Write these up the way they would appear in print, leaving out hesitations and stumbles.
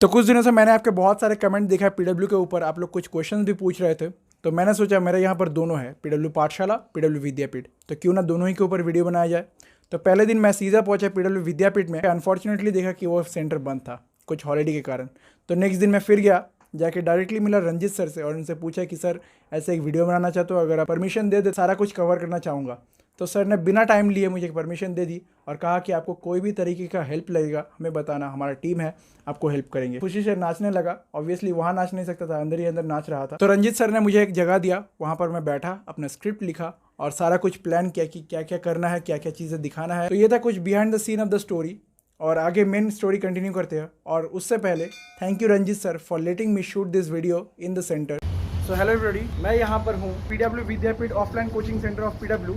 तो कुछ दिनों से मैंने आपके बहुत सारे कमेंट देखा है पीडब्ल्यू के ऊपर, आप लोग कुछ क्वेश्चंस भी पूछ रहे थे। तो मैंने सोचा मेरे यहाँ पर दोनों है, पीडब्ल्यू पाठशाला, पीडब्ल्यू विद्यापीठ, तो क्यों ना दोनों ही के ऊपर वीडियो बनाया जाए। तो पहले दिन मैं सीधा पहुंचा पीडब्ल्यू विद्यापीठ में, अनफॉर्चुनेटली देखा कि वो सेंटर बंद था कुछ हॉलीडे के कारण। तो नेक्स्ट दिन मैं फिर गया, जाके डायरेक्टली मिला रंजित सर से और उनसे पूछा कि सर ऐसे एक वीडियो बनाना चाहता हूँ, अगर आप परमिशन दे सारा कुछ कवर करना चाहूँगा। तो सर ने बिना टाइम लिए मुझे परमिशन दे दी और कहा कि आपको कोई भी तरीके का हेल्प लगेगा हमें बताना, हमारा टीम है, आपको हेल्प करेंगे। खुशी से नाचने लगा। ऑब्वियसली वहाँ नाच नहीं सकता था, अंदर ही अंदर नाच रहा था। तो रंजित सर ने मुझे एक जगह दिया, वहाँ पर मैं बैठा, अपना स्क्रिप्ट लिखा और सारा कुछ प्लान किया कि क्या क्या करना है, क्या क्या चीज़ें दिखाना है। तो ये था कुछ behind the scene of the story, और आगे मेन स्टोरी कंटिन्यू करते हैं। और उससे पहले thank you Ranjit sir for letting me shoot this video in the centre. So hello everybody, मैं यहाँ पर हूँ PW Vidyapeeth offline coaching centre of PW,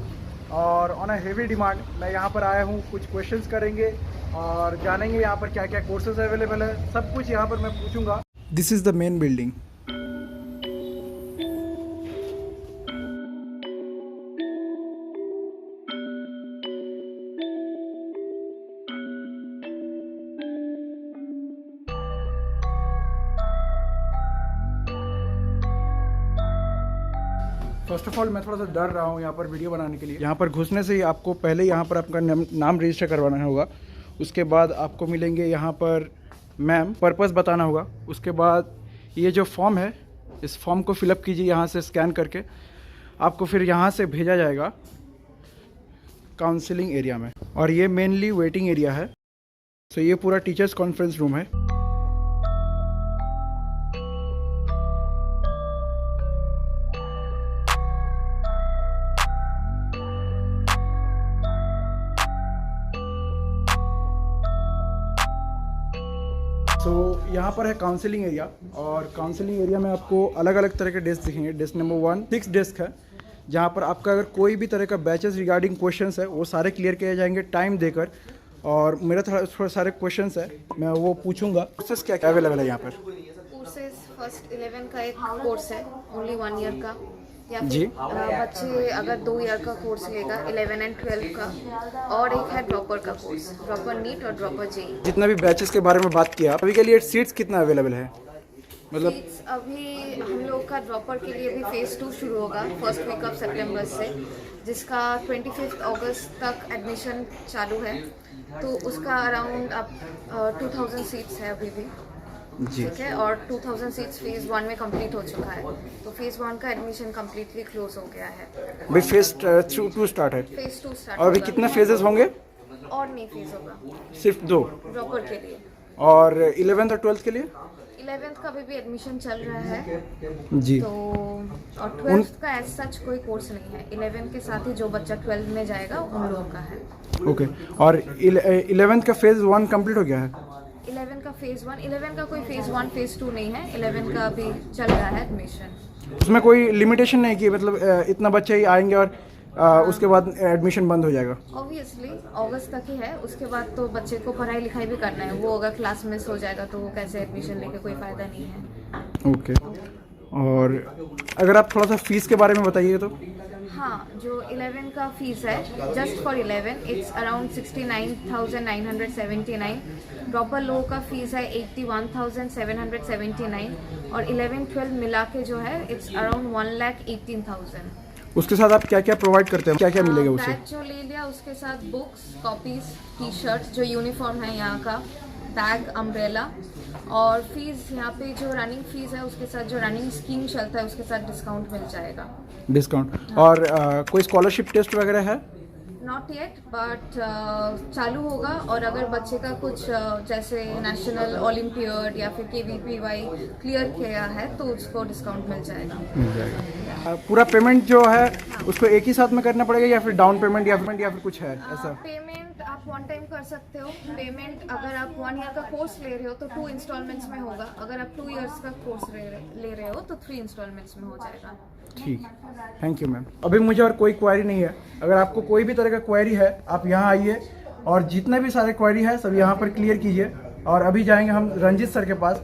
और ऑन अ हेवी डिमांड मैं यहाँ पर आया हूँ। कुछ क्वेश्चंस करेंगे और जानेंगे यहाँ पर क्या क्या कोर्सेज अवेलेबल है, सब कुछ यहाँ पर मैं पूछूंगा। This is the main building. First of all मैं थोड़ा सा डर रहा हूँ यहाँ पर वीडियो बनाने के लिए। यहाँ पर घुसने से ही आपको पहले यहाँ पर आपका नाम रजिस्टर करवाना होगा, उसके बाद आपको मिलेंगे यहाँ पर मैम, पर्पस बताना होगा। उसके बाद ये जो फॉर्म है, इस फॉर्म को फिलअप कीजिए यहाँ से स्कैन करके, आपको फिर यहाँ से भेजा जाएगा काउंसलिंग एरिया में, और ये मेनली वेटिंग एरिया है। तो ये पूरा टीचर्स कॉन्फ्रेंस रूम है। तो यहाँ पर है काउंसलिंग एरिया, और काउंसलिंग एरिया में आपको अलग अलग तरह के डेस्क दिखेंगे। डेस्क नंबर 1 फिक्स डेस्क है, जहाँ पर आपका अगर कोई भी तरह का बैचेस रिगार्डिंग क्वेश्चंस है वो सारे क्लियर किए जाएंगे टाइम देकर। और मेरा थोड़ा सारे क्वेश्चंस है, मैं वो पूछूंगा। कोर्सेस क्या क्या अवेलेबल है यहाँ पर? कोर्सेज फर्स्ट 11 का एक कोर्स है, ओनली 1 ईयर का, या जी। फिर बच्चे अगर 2 ईयर का कोर्स लेगा 11 एंड 12 का, और एक है ड्रॉपर का कोर्स, ड्रॉपर नीट और ड्रॉपर जेई। जितना भी बैचेस के बारे में बात किया, अभी के लिए सीट्स कितना अवेलेबल है? मतलब सीट्स अभी हम लोग का ड्रॉपर के लिए भी फेज़ 2 शुरू होगा फर्स्ट वीक ऑफ सितंबर से, जिसका 25 अगस्त तक एडमिशन चालू है। तो उसका अराउंड अब 2000 सीट्स है अभी भी, जी। ठीक है। और 2000 सीट्स फेज़ 1 में कंप्लीट हो चुका है, तो फेज़ 1 का एडमिशन कम्प्लीटली क्लोज हो गया है। अभी फेज 2 स्टार्ट है, फेज़ 2 स्टार्ट और अभी होगा। कितने फेजेस होंगे? और नहीं फेज़ होगा सिर्फ 2। ड्रॉपर के लिए। और 11th और 12th के लिए? 11th का भी एडमिशन चल रहा है, जी। तो और 12th का एज सच कोई कोर्स नहीं है। 11th के साथ ही जो बच्चा 12th में जाएगा उन लोगों का है। ओके। और 11th का फेज 1 कंप्लीट हो गया है? 11 का फेज़ 1, 11 का कोई फेज़ 1 फेज़ 2 नहीं है, 11 का अभी चल रहा है एडमिशन। उसमें कोई लिमिटेशन नहीं कि मतलब इतना बच्चे ही आएंगे और उसके बाद एडमिशन बंद हो जाएगा? ऑब्वियसली अगस्त तक ही है, उसके बाद तो बच्चे को पढ़ाई लिखाई भी करना है। वो अगर क्लास मिस हो जाएगा तो वो कैसे एडमिशन लेके, कोई फ़ायदा नहीं है। ओके। और अगर आप थोड़ा सा फीस के बारे में बताइए तो? हाँ, जो 11 का फीस है, just for 11 it's around 69,979। Dropper लोगों का फीस है 81,779, और 11-12 मिला के जो है इट्स अराउंड 1,18,000। उसके साथ आप क्या क्या प्रोवाइड करते हैं, क्या क्या मिलेगा उससे? बैग जो ले लिया उसके साथ बुक्स, कॉपीज, टी शर्ट, जो यूनिफॉर्म है यहाँ का, बैग, अम्ब्रेला। और फीस यहाँ पे जो रनिंग फीस है उसके साथ जो रनिंग स्कीम चलता है उसके साथ डिस्काउंट मिल जाएगा। डिस्काउंट? और कोई स्कॉलरशिप टेस्ट वगैरह है? नॉट येट, बट चालू होगा। और अगर बच्चे का कुछ जैसे नेशनल ओलंपियाड या फिर KVPY क्लियर किया है तो उसको डिस्काउंट मिल जाएगा। पूरा पेमेंट जो है उसको एक ही साथ में करना पड़ेगा, या फिर डाउन पेमेंट या फिर कुछ है ऐसा? पेमेंट आप 1 टाइम कर सकते हो। पेमेंट अगर आप 1 ईयर का कोर्स ले रहे हो तो 2 इंस्टॉलमेंट्स में होगा। अगर आप 2 इयर्स का कोर्स ले रहे हो तो 3 इंस्टॉलमेंट्स में हो जाएगा। ठीक, थैंक यू मैम। अभी मुझे और कोई क्वेरी नहीं है। अगर आपको कोई भी तरह का क्वेरी है आप यहाँ आइए, और जितने भी सारे क्वेरी है सब यहाँ पर क्लियर कीजिए। और अभी जाएंगे हम रंजित सर के पास।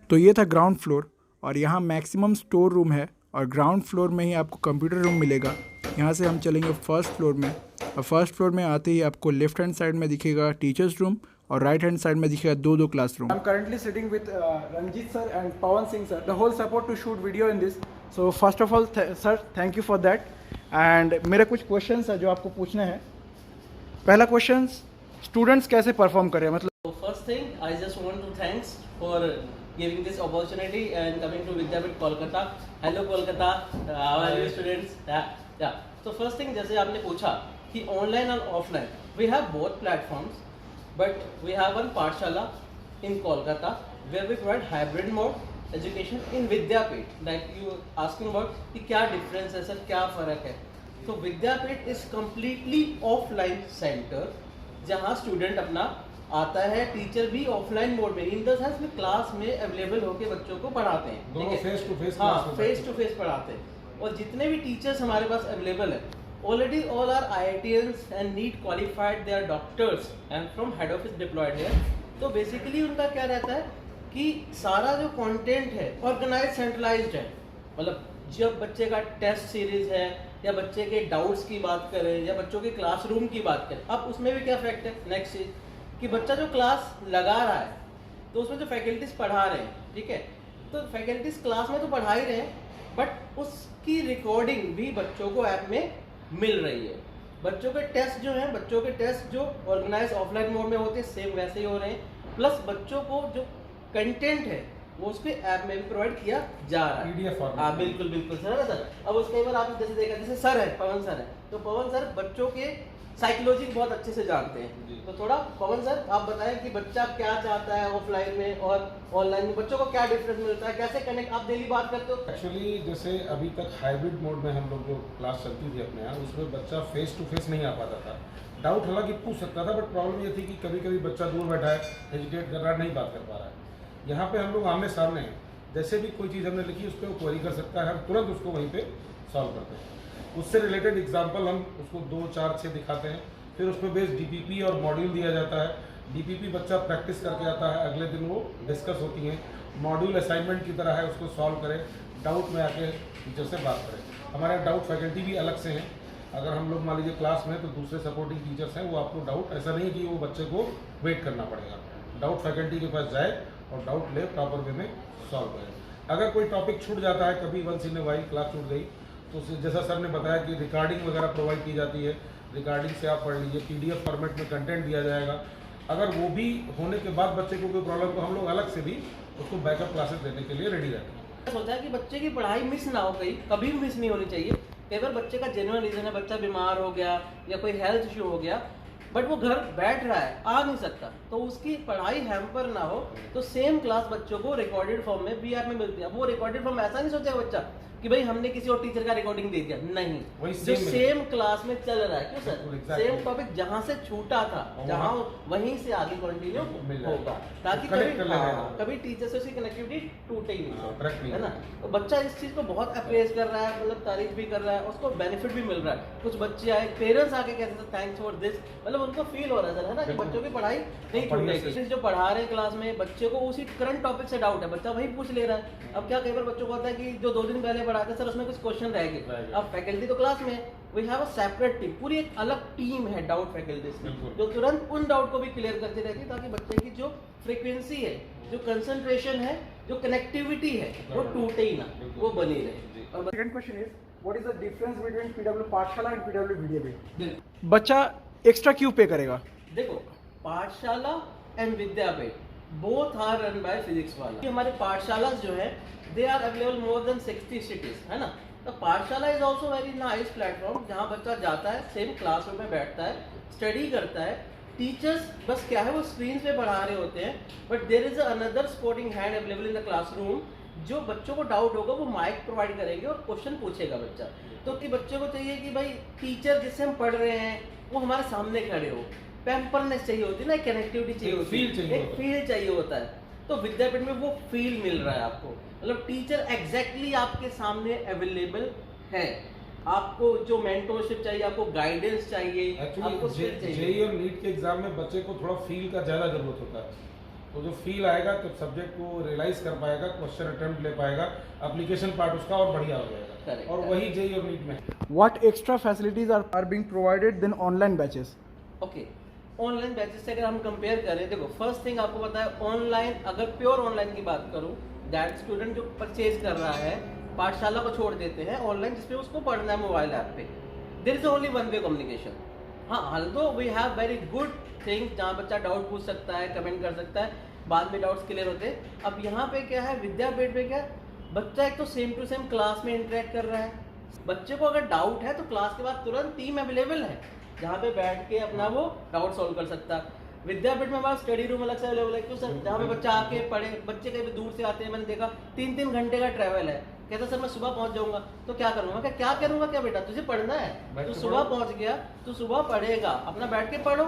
तो ये था ग्राउंड फ्लोर, और यहाँ मैक्सिमम स्टोर रूम है, और ग्राउंड फ्लोर में ही आपको कंप्यूटर रूम मिलेगा। यहाँ से हम चलेंगे फर्स्ट फ्लोर में, और फर्स्ट फ्लोर में आते ही आपको लेफ्ट हैंड साइड में दिखेगा टीचर्स रूम, और राइट हैंड साइड में दिखेगा दो classroom. I am currently sitting with Ranjit sir and Pawan Singh sir, the whole support to shoot video in this. So first of all sir thank you for that. And मेरे कुछ questions है जो आपको पूछने हैं। पहला क्वेश्चन, स्टूडेंट्स कैसे परफॉर्म कर रहे हैं, मतलब So first thing, I just want to thanks for giving this opportunity and coming to Vidyapeeth Kolkata. Hello Kolkata, how are you students? Yeah. So first thing, जैसे आपने पूछा कि online और offline, we have both platforms, but we have one Pathshala in Kolkata where we provide hybrid mode education in Vidyapeeth. Like you asking about कि क्या difference है sir, क्या फ़र्क है? So Vidyapeeth is completely offline center जहाँ student अपना आता है, टीचर भी ऑफलाइन मोड में इन द सेंस में क्लास में अवेलेबल होकर बच्चों को पढ़ाते हैं, दोनों फेस टू फेस, हाँ फेस टू फेस पढ़ाते हैं। और जितने भी टीचर्स हमारे पास अवेलेबल है already all are IITians and NEET qualified, they are doctors and from head office deployed है। तो बेसिकली उनका क्या रहता है कि सारा जो कंटेंट है ऑर्गेनाइज सेंट्रलाइज्ड है। मतलब जब बच्चे का टेस्ट सीरीज है या बच्चे के डाउट्स की बात करें या बच्चों के क्लासरूम की बात करें, अब उसमें भी क्या फैक्ट है, नेक्स्ट चीज कि बच्चा जो क्लास लगा रहा है तो उसमें जो फैकल्टीज पढ़ा रहे हैं, ठीक है, तो फैकल्टीज क्लास में तो पढ़ा ही रहे हैं बट उसकी रिकॉर्डिंग भी बच्चों को ऐप में मिल रही है। बच्चों के टेस्ट जो हैं, बच्चों के टेस्ट जो ऑर्गेनाइज ऑफलाइन मोड में होते हैं सेम वैसे ही हो रहे हैं, प्लस बच्चों को जो कंटेंट है वो उसके ऐप में भी प्रोवाइड किया जा रहा है, PDF फॉर्मेट। हाँ बिल्कुल बिल्कुल सर है ना सर। अब उसके बाद आपने जैसे देखा, जैसे सर है पवन सर है, तो पवन सर बच्चों के साइकोलॉजी बहुत अच्छे से जानते हैं। तो थोड़ा पवन सर आप बताएं कि बच्चा क्या चाहता है ऑफलाइन में और ऑनलाइन में, बच्चों को क्या डिफरेंस मिलता है, कैसे कनेक्ट, आप डेली बात करते हो? एक्चुअली जैसे अभी तक हाइब्रिड मोड में हम लोग जो क्लास चलती थी अपने यहाँ, उसमें बच्चा फेस टू फेस नहीं आ पाता था। डाउट हालांकि पूछ सकता था बट प्रॉब्लम ये थी कि कभी कभी बच्चा दूर बैठा है, हेजिटेट कर रहा है, नहीं बात कर पा रहा है। यहाँ पे हम लोग आमने सामने हैं, जैसे भी कोई चीज़ हमने लिखी उस पर वो क्वेरी कर सकता है, हम तुरंत उसको वहीं पे सॉल्व करते हैं। उससे रिलेटेड एग्जाम्पल हम उसको 2, 4, 6 दिखाते हैं, फिर उसमें बेस्ड DPP और मॉड्यूल दिया जाता है। DPP बच्चा प्रैक्टिस करके आता है, अगले दिन वो डिस्कस होती हैं। मॉड्यूल असाइनमेंट की तरह है, उसको सॉल्व करें, डाउट में आके टीचर से बात करें। हमारे डाउट फैकल्टी भी अलग से हैं, अगर हम लोग मान लीजिए क्लास में तो दूसरे सपोर्टिंग टीचर्स हैं, वो आपको डाउट, ऐसा नहीं कि वो बच्चे को वेट करना पड़ेगा, डाउट फैकल्टी के पास जाए और डाउट ले, प्रॉपर वे में सॉल्व करें। अगर कोई टॉपिक छूट जाता है, कभी once in a while class छूट गई, तो जैसा सर ने बताया कि रिकॉर्डिंग वगैरह प्रोवाइड की जाती है, रिकॉर्डिंग से आप पढ़ लीजिए, PDF फॉर्मेट में कंटेंट दिया जाएगा। अगर वो भी होने के बाद बच्चे को कोई प्रॉब्लम, तो हम लोग अलग से भी उसको बैकअप क्लासेस देने के लिए रेडी रहते हैं। सोचा है कि बच्चे की पढ़ाई मिस ना हो, कभी भी मिस नहीं होनी चाहिए। कई बार बच्चे का जेन्युइन रीजन है, बच्चा बीमार हो गया या कोई हेल्थ इशू हो गया बट वो घर बैठ रहा है, आ नहीं सकता, तो उसकी पढ़ाई हैम्पर ना हो, तो सेम क्लास बच्चों को रिकॉर्डेड फॉर्म में भी ऐप में मिलती है। वो रिकॉर्डेड फॉर्म ऐसा नहीं सोचेगा बच्चा कि भाई हमने किसी और टीचर का रिकॉर्डिंग दे दिया, नहीं, जो सेम क्लास में चल रहा है, क्यों सर, सेम टॉपिक जहाँ से छूटा था, जहाँ वहीं से आगे कंटिन्यू होगा, ताकि कभी टीचर से उसकी कनेक्टिविटी टूटे ही नहीं, है ना। तो बच्चा इस चीज को बहुत अप्रेज कर रहा है, मतलब तारीफ भी कर रहा है, उसको बेनिफिट भी मिल रहा है। कुछ बच्चे आए, पेरेंट्स आके कहते थे थैंक्स फॉर दिस, मतलब उनको फील हो रहा है सर, है ना, कि बच्चों की पढ़ाई नहीं छूटेगी। जो पढ़ा रहे हैं क्लास में, बच्चे को उसी करंट टॉपिक से डाउट है, बच्चा वही पूछ ले रहा है। अब क्या कई बार बच्चों को होता है कि जो 2 दिन पहले पढ़ाते सर उसमें कुछ क्वेश्चन रह गए, अब फैकल्टी तो क्लास में, we have a separate team, पूरी एक अलग टीम है डाउट फैकल्टीज में, जो तुरंत उन डाउट को भी क्लियर करती रहती है, ताकि बच्चे की जो फ्रीक्वेंसी है, जो कंसंट्रेशन है, जो कनेक्टिविटी है, वो टूटे ही ना, वो बनी रहे। और second question is, what is the difference between PW Pathshala and PW Vidyapeeth? बच्चा एक्स्ट्रा क्यों पे करेगा? देखो, Pathshala and Vidyapeeth both are run by Physics Wallah. हमारे पाठशाला जो है they are available more than 60 cities, है ना। तो Pathshala is also very nice platform, जहाँ बच्चा जाता है, सेम क्लासरूम में बैठता है, स्टडी करता है, टीचर्स बस क्या है वो स्क्रीन पे पढ़ा रहे होते हैं, but there is another supporting hand available in the classroom, जो बच्चों को डाउट होगा वो माइक प्रोवाइड करेंगे और क्वेश्चन पूछेगा बच्चा। तो कि बच्चों को चाहिए कि भाई टीचर जिससे हम पढ़ रहे हैं वो हमारे सामने खड़े हो, पैम्परनेस चाहिए होती है ना, कनेक्टिविटी चाहिए होती है, एक फील चाहिए होता है। तो विद्यापीठ में वो फील मिल रहा है आपको, मतलब टीचर एग्जैक्टली आपके सामने अवेलेबल है, आपको जो मेंटरशिप चाहिए, आपको गाइडेंस चाहिए, आपको स्किल चाहिए। जेईई और नीट के एग्जाम में बच्चे को थोड़ा फील का ज्यादा जरूरत होता है, तो जो फील आएगा तो सब्जेक्ट को रियलाइज कर पाएगा, क्वेश्चन अटेम्प्ट ले पाएगा, एप्लीकेशन पार्ट उसका और बढ़िया हो जाएगा, और वही जेईई और नीट में। What extra facilities are being provided than online batches? Okay, online batches से अगर हम कंपेयर करें, देखो फर्स्ट थिंग आपको पता है ऑनलाइन, अगर प्योर ऑनलाइन की बात करूं, दैट स्टूडेंट जो परचेज कर रहा है पाठशाला को छोड़ देते हैं ऑनलाइन जिसपे उसको पढ़ना है मोबाइल ऐप पे, there is only one way communication. हाँ, although we have very good things जहाँ बच्चा डाउट पूछ सकता है, कमेंट कर सकता है, बाद में डाउट्स क्लियर होते हैं। अब यहाँ पे क्या है, विद्यापीठ पे क्या है, बच्चा एक तो सेम टू सेम क्लास में इंटरेक्ट कर रहा है। बच्चे को अगर डाउट है तो क्लास के बाद तुरंत टीम अवेलेबल है जहाँ पे बैठ के अपना वो डाउट सॉल्व कर सकता है। विद्यापीठ में हमारा स्टडी रूम अलग से अवेलेबल है, क्यों सर, जहाँ पे बच्चा आके पढ़े। बच्चे कहीं दूर से आते हैं, मैंने देखा 3-3 घंटे का ट्रैवल है, कहता सर मैं सुबह पहुंच जाऊंगा, तो क्या करूंगा, क्या करूंगा, क्या बेटा तुझे पढ़ना है, तू सुबह पहुंच गया, तू सुबह पढ़ेगा, अपना बैठ के पढ़ो,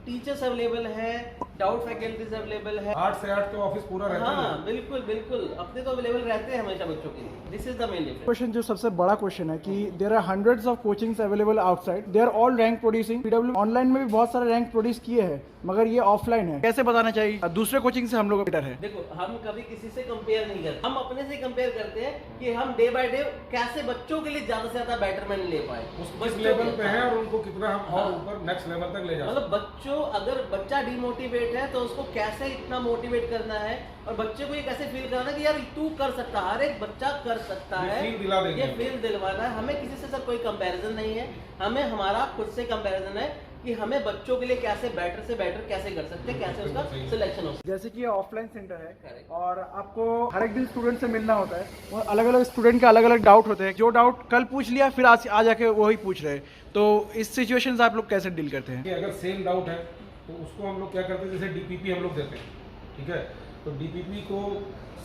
टीचर्स अवेलेबल है, डाउट फैकल्टीज अवेलेबल है, 8 से 8 तो ऑफिस पूरा रहता है। हाँ बिल्कुल बिल्कुल, अपने तो अवेलेबल रहते हैं हमेशा बच्चों के लिए। This is the main difference. Question जो सबसे बड़ा क्वेश्चन है कि there are hundreds of coachings available outside, they are all rank producing. PW online में भी बहुत सारे रैंक प्रोड्यूस किए हैं, मगर ये ऑफलाइन है, कैसे बताना चाहिए दूसरे कोचिंग से हम लोग बेटर है? देखो, हम कभी किसी से कंपेयर नहीं करते, हम अपने से कंपेयर करते हैं कि हम डे बाय डे कैसे बच्चों के लिए ज्यादा से ज्यादा बेटरमेंट ले पाए, उस लेवल पे है और उनको कितना हम और ऊपर नेक्स्ट लेवल तक ले जा सकते हैं। मतलब बच्चों, अगर बच्चा डिमोटिवेट है तो उसको कैसे इतना मोटिवेट करना है, और बच्चे को ये कैसे फील कराना कि यार तू कर सकता है, हर एक बच्चा कर सकता ये है, फील दिला देंगे। ये फील दिलवाना है हमें। किसी से सर कोई कंपैरिजन नहीं है, हमें हमारा खुद से कंपैरिजन है कि हमें बच्चों के लिए कैसे बेटर से बेटर कैसे कर सकते हैं, कैसे उसका सिलेक्शन हो सकता है। जैसे कि ये ऑफलाइन सेंटर है Correct. और आपको हर एक दिन स्टूडेंट से मिलना होता है, और अलग अलग स्टूडेंट के अलग अलग डाउट होते हैं, जो डाउट कल पूछ लिया फिर आज जाके वही पूछ रहे हैं, तो इस सिचुएशन से आप लोग कैसे डील करते हैं? कि अगर सेम डाउट है तो उसको हम लोग क्या करते हैं, जैसे डीपीपी हम लोग देते हैं, ठीक है, तो डीपीपी को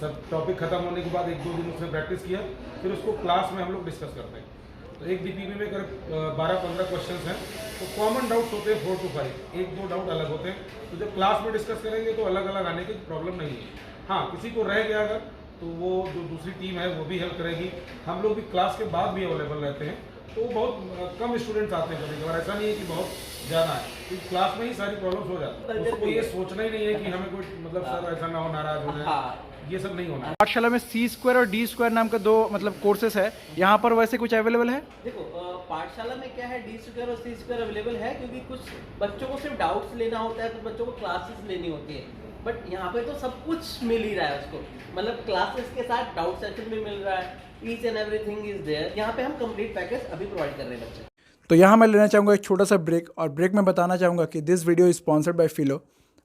सब टॉपिक खत्म होने के बाद 1-2 दिन उसमें प्रैक्टिस किया, फिर उसको क्लास में हम लोग डिस्कस करते हैं। तो एक डीपीपी में अगर 12-15 क्वेश्चंस हैं तो कॉमन डाउट्स होते हैं 4 to 5, 1-2 डाउट अलग होते हैं, तो जब क्लास में डिस्कस करेंगे तो अलग अलग आने की प्रॉब्लम नहीं है। हाँ, किसी को रह गया अगर तो वो जो दूसरी टीम है वो भी हेल्प करेगी, हम लोग भी क्लास के बाद भी अवेलेबल रहते हैं, तो बहुत कम स्टूडेंट्स आते हैं कभी कभार, ऐसा नहीं है कि बहुत ज़्यादा है, क्योंकि क्लास में ही सारी प्रॉब्लम्स हो जाती है। उसको ये सोचना ही नहीं है कि हमें कोई मतलब सर ऐसा ना हो, नाराज हो जाए, ये सब नहीं होना है। पाठशाला में C² और D² नाम का 2 मतलब कोर्सेस है, यहाँ पर वैसे कुछ अवेलेबल है? देखो, पाठशाला में क्या है, D² और C² अवेलेबल है, क्योंकि कुछ बच्चों को सिर्फ डाउट्स लेना होता है, कुछ बच्चों को क्लासेस लेनी होती है, बट यहाँ पे तो सब कुछ मिल ही रहा है उसको, मतलब क्लासेस के साथ डाउट सेशन भी मिल रहा है, each and everything is there. यहाँ पे हम कंप्लीट पैकेज अभी प्रोवाइड कर रहे हैं बच्चे। तो यहाँ मैं लेना चाहूँगा एक छोटा सा ब्रेक, और ब्रेक में बताना चाहूँगा कि this video is sponsored by Filo,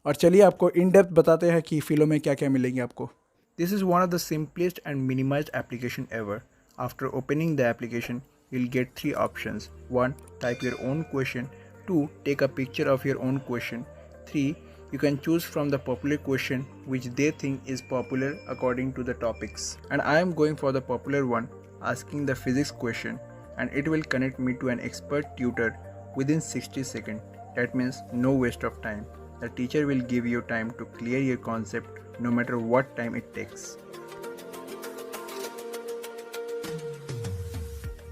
और चलिए आपको इन डेप्थ बताते हैं कि फिलो में क्या क्या मिलेंगे आपको। This is one of the simplest and minimized application ever. After opening the application, you'll get 3 options. 1. Type your own question. 2. Take a picture of your own question. 3. You can choose from the popular question which they think is popular according to the topics. And I am going for the popular one, asking the physics question, and it will connect me to an expert tutor within 60 seconds. That means no waste of time. The teacher will give you time to clear your concept no matter what time it takes.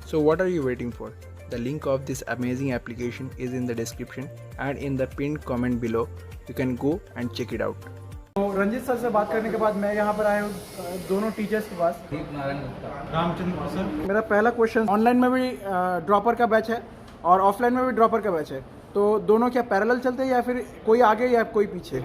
So what are you waiting for? The link of this amazing application is in the description and in the pinned comment below. You can go and check it out. तो Ranjit sir से बात करने के बाद मैं यहाँ पर आया हूँ दोनों टीचर्स के पास। रामचंद्र सर। मेरा पहला क्वेश्चन, ऑनलाइन में भी ड्रॉपर का बैच है और ऑफलाइन में भी ड्रॉपर का बैच है, तो दोनों क्या पैरेलल चलते हैं या फिर कोई आगे या कोई पीछे?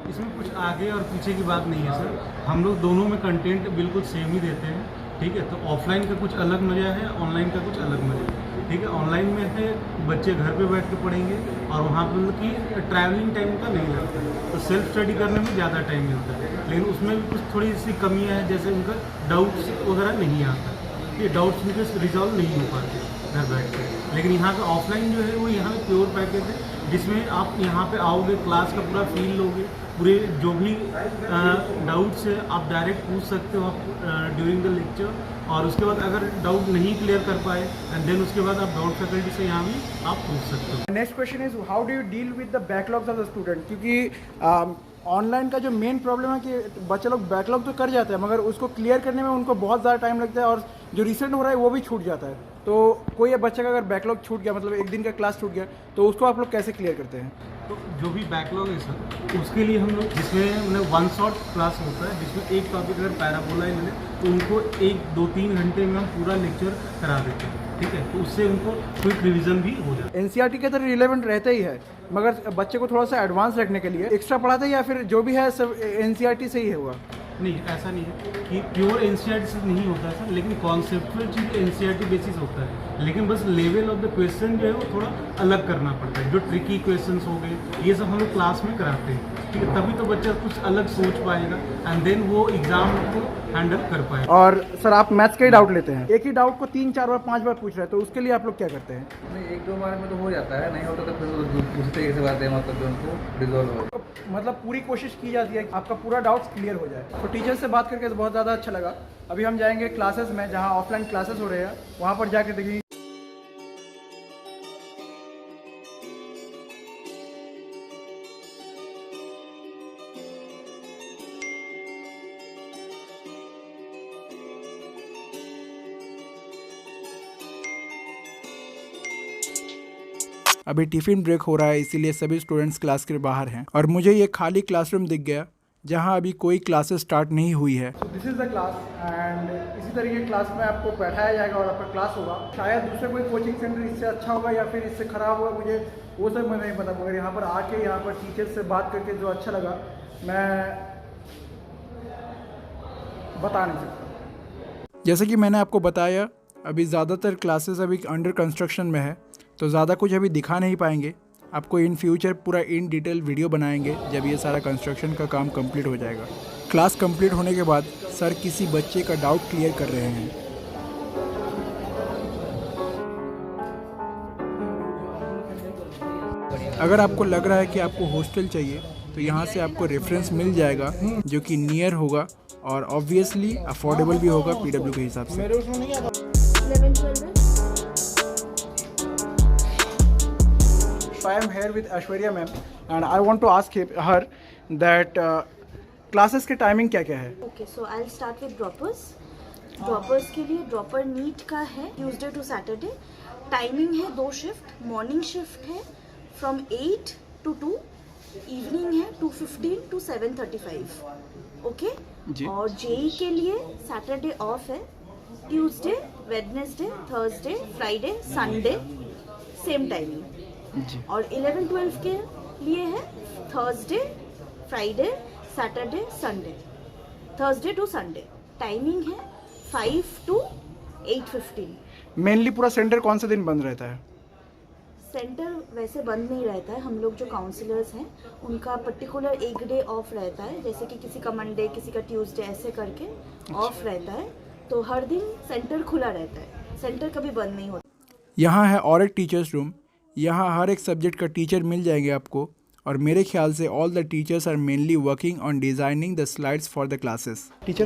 इसमें कुछ आगे और पीछे की बात नहीं है सर, हम लोग दोनों में कंटेंट बिल्कुल सेम ही देते हैं, ठीक है। तो ऑफलाइन का कुछ अलग मज़ा है, ऑनलाइन का कुछ अलग मज़ा है, ठीक है। ऑनलाइन में है बच्चे घर पे बैठ के पढ़ेंगे और वहाँ पर मतलब कि ट्रैवलिंग टाइम का नहीं लगता है, तो सेल्फ स्टडी करने में ज़्यादा टाइम मिलता है, लेकिन उसमें भी कुछ थोड़ी सी कमियाँ हैं, जैसे उनका डाउट्स वगैरह नहीं आता, ये डाउट्स उनके रिजॉल्व नहीं हो पाते घर बैठ कर। लेकिन यहाँ का ऑफलाइन जो है वो यहाँ पे प्योर पैकेज है, जिसमें आप यहाँ पे आओगे, क्लास का पूरा फील लोगे, पूरे जो भी डाउट्स है आप डायरेक्ट पूछ सकते हो आप ड्यूरिंग द लेक्चर, और उसके बाद अगर डाउट नहीं क्लियर कर पाए एंड देन उसके बाद आप डाउट फैकल्टी से यहाँ भी आप पूछ सकते हो। Next question is how do you deal with the backlogs of the student, क्योंकि ऑनलाइन का जो मेन प्रॉब्लम है कि बच्चे लोग बैकलॉग तो कर जाते हैं मगर उसको क्लियर करने में उनको बहुत ज़्यादा टाइम लगता है और जो रिसेंट हो रहा है वो भी छूट जाता है। तो कोई बच्चे का अगर बैकलॉग छूट गया, मतलब एक दिन का क्लास छूट गया, तो उसको आप लोग कैसे क्लियर करते हैं? तो जो भी बैकलॉग है सर, उसके लिए हम लोग जिसमें मतलब 1 शॉट क्लास होता है, जिसमें एक टॉपिक अगर पैराबोला ही मिले तो उनको 1, 2, 3 घंटे में हम पूरा लेक्चर करा देते हैं, ठीक है, तो उससे उनको क्विक रिवीजन भी हो जाता है। एनसीईआरटी के तरह रिलेवेंट रहता ही है, मगर बच्चे को थोड़ा सा एडवांस रखने के लिए एक्स्ट्रा पढ़ाते हैं या फिर जो भी है सब एनसीईआरटी से ही होगा? नहीं, ऐसा नहीं है कि प्योर एनसीईआरटी से नहीं होता सर, लेकिन कॉन्सेप्चुअल चीज़ एनसीईआरटी बेसिस होता है, लेकिन बस लेवल ऑफ द क्वेश्चन जो है वो थोड़ा अलग करना पड़ता है। जो ट्रिकी क्वेश्चंस हो गए ये सब हम लोग क्लास में कराते हैं, ठीक है, तभी तो बच्चा कुछ अलग सोच पाएगा एंड देन वो एग्जाम को हैंडल कर पाएगा। और सर आप मैथ्स का ही डाउट लेते हैं, एक ही डाउट को 3-4 बार 5 बार पूछ रहे हैं, तो उसके लिए आप लोग क्या करते हैं? नहीं, 1-2 बार में तो हो जाता है, नहीं होता तो फिर दूसरे तरीके से बात है, मतलब जो उनको रिजॉल्व हो। तो मतलब पूरी कोशिश की जाती है कि आपका पूरा डाउट्स क्लियर हो जाए। तो टीचर से बात करके तो बहुत ज़्यादा अच्छा लगा। अभी हम जाएंगे क्लासेस में, जहाँ ऑफलाइन क्लासेस हो रहे हैं, वहाँ पर जाकर देखेंगे। अभी टिफ़िन ब्रेक हो रहा है, इसीलिए सभी स्टूडेंट्स क्लास के बाहर हैं और मुझे ये खाली क्लासरूम दिख गया जहाँ अभी कोई क्लासेस स्टार्ट नहीं हुई है। This is the class and इसी तरीके क्लास में आपको बैठाया जाएगा और आपका क्लास होगा। शायद दूसरे कोई कोचिंग सेंटर इससे अच्छा होगा या फिर इससे ख़राब होगा, मुझे वो सब मैं नहीं पता, मगर यहाँ पर आके यहाँ पर टीचर से बात करके जो अच्छा लगा मैं बता नहीं सकता। जैसे कि मैंने आपको बताया, अभी ज़्यादातर क्लासेस अभी अंडर कंस्ट्रक्शन में है, तो ज़्यादा कुछ अभी दिखा नहीं पाएंगे। आपको इन फ्यूचर पूरा इन डिटेल वीडियो बनाएंगे जब ये सारा कंस्ट्रक्शन का काम कंप्लीट हो जाएगा। क्लास कंप्लीट होने के बाद सर किसी बच्चे का डाउट क्लियर कर रहे हैं। अगर आपको लग रहा है कि आपको हॉस्टल चाहिए तो यहाँ से आपको रेफरेंस मिल जाएगा जो कि नियर होगा और ऑब्वियसली अफोर्डेबल भी होगा पीडब्ल्यू के हिसाब से। I am here with Aishwarya ma'am and I want to ask her that classes के टाइमिंग क्या क्या है? Okay, so I will start with droppers. Droppers के लिए ड्रॉपर नीट का है ट्यूसडे टू सैटरडे। टाइमिंग है 2 शिफ्ट। मॉर्निंग शिफ्ट है फ्रॉम 8 to 2, इवनिंग है 2:15 to 7:35। ओके जी। और जेई के लिए सैटरडे ऑफ है, Tuesday, Wednesday, Thursday, Friday, Sunday same timing. और 11-12 के लिए है Thursday, Friday, Saturday, Sunday, Thursday to Sunday. Timing है 5 to 8:15। मेनली पूरा सेंटर कौन से दिन बंद रहता है? सेंटर वैसे बंद नहीं रहता है, हम लोग जो काउंसलर्स हैं उनका पर्टिकुलर एक डे ऑफ रहता है, जैसे कि किसी का मंडे, किसी का ट्यूसडे, ऐसे करके ऑफ रहता है। तो हर दिन सेंटर खुला रहता है, सेंटर कभी बंद नहीं होता। यहाँ है और एक टीचर्स रूम, यहाँ हर एक सब्जेक्ट का टीचर मिल जाएंगे आपको और मेरे ख्याल से all the teachers are mainly working on designing the slides for the classes. Teacher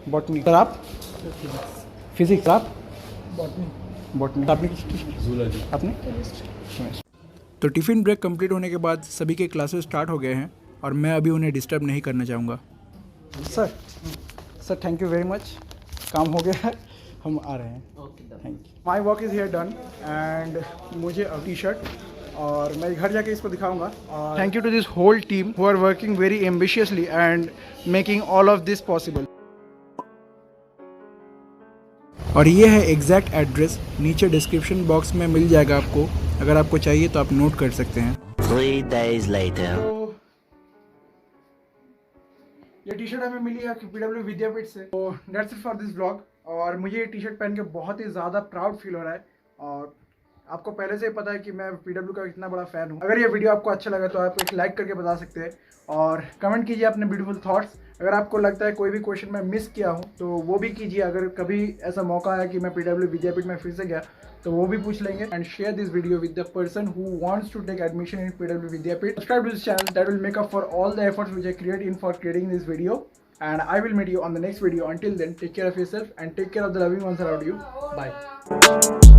botany, sir आप फिजिक्स, आप बॉटनी, आपने तो टिफ़िन ब्रेक कंप्लीट होने के बाद सभी के क्लासेस स्टार्ट हो गए हैं और मैं अभी उन्हें डिस्टर्ब नहीं करना चाहूँगा। Sir thank you very much, काम हो गया है, हम आ रहे हैं। Thank you. My work is here done and मुझे टी शर्ट और मैं घर जाके इसको दिखाऊंगा। Thank you to this whole team who are working very ambitiously and making all of this possible. और ये है एग्जैक्ट एड्रेस, नीचे डिस्क्रिप्शन बॉक्स में मिल जाएगा आपको, अगर आपको चाहिए तो आप नोट कर सकते हैं। 3 days later. तो ये टी शर्ट हमें मिली है पीडब्ल्यू विद्यापीठ से। तो that's it for this blog. और मुझे ये टी शर्ट पहन के बहुत ही ज़्यादा प्राउड फील हो रहा है और आपको पहले से ही पता है कि मैं पीडब्ल्यू का कितना बड़ा फ़ैन हूँ। अगर ये वीडियो आपको अच्छा लगा तो आप एक लाइक करके बता सकते हैं और कमेंट कीजिए अपने ब्यूटीफुल थॉट्स। अगर आपको लगता है कोई भी क्वेश्चन मैं मिस किया हूँ तो वो भी कीजिए। अगर कभी ऐसा मौका आया कि मैं पीडब्ल्यू विद्यापीठ में फिर से गया तो वो भी पूछ लेंगे। And share this video with the person who wants to take admission in PW Vidyapeeth. Subscribe to this channel, that will make up for all the efforts which I create in for creating this video. And I will meet you on the next video. Until then, take care of yourself and take care of the loving ones around you. Bye.